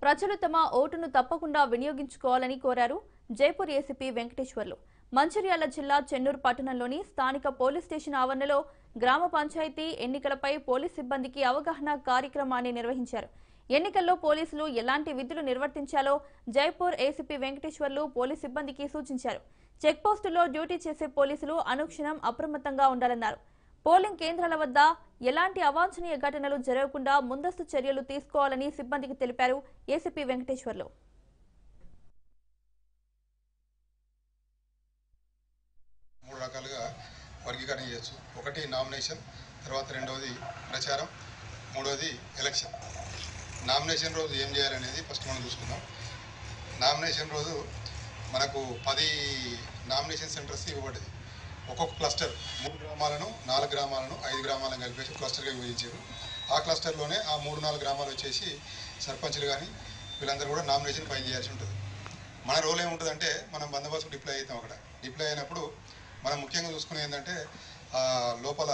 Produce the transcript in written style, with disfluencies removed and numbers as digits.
ప్రజలు తమ ఓటును తప్పకుండా వినియోగించుకోవాలని కోరారు జైపూర్ ఏసీపీ వెంకటేశ్వర్లు. మంచిర్యాల జిల్లా చెన్నూరు పట్టణంలోని స్థానిక పోలీస్ స్టేషన్ ఆవరణలో గ్రామ పంచాయతీ ఎన్నికలపై పోలీస్ సిబ్బందికి అవగాహన కార్యక్రమాన్ని నిర్వహించారు. ఎన్నికల్లో పోలీసులు ఎలాంటి విధులు నిర్వర్తించాలో జైపూర్ ఏసీపీ వెంకటేశ్వర్లు పోలీస్ సిబ్బందికి సూచించారు. చెక్పోస్టుల్లో డ్యూటీ చేసే పోలీసులు అనుక్షణం అప్రమత్తంగా ఉండాలన్నారు. పోలింగ్ కేంద్రాల వద్ద ఎలాంటి అవాంఛనీయ ఘటనలు జరగకుండా ముందస్తు చర్యలు తీసుకోవాలని సిబ్బందికి తెలిపారు ఏసీపీ వెంకటేశ్వర్లు. మూడు రకాలుగా వర్గీకరణ చేయొచ్చు. ఒకటి నామినేషన్, తర్వాత రెండవది ప్రచారం, మూడవది ఎలక్షన్. నామినేషన్ రోజు ఏం చేయాలనేది ఫస్ట్ మనం చూసుకుందాం. నామినేషన్ రోజు మనకు 10 నామినేషన్ సెంటర్స్ ఇవ్వబడ్డది. ఒక్కొక్క క్లస్టర్ 3 గ్రామాలను 4 గ్రామాలను 5 గ్రామాలను కలిపేసి క్లస్టర్గా విభజించారు. ఆ క్లస్టర్లోనే ఆ 3-4 గ్రామాలు వచ్చేసి సర్పంచ్లు కానీ వీళ్ళందరూ కూడా నామినేషన్ ఫైల్ చేయాల్సి ఉంటుంది. మన రోల్ ఏముంటుందంటే మనం బందోబస్తు డిప్లాయ్ అవుతాం. అక్కడ డిప్లాయ్ అయినప్పుడు మనం ముఖ్యంగా చూసుకునేది ఏంటంటే లోపల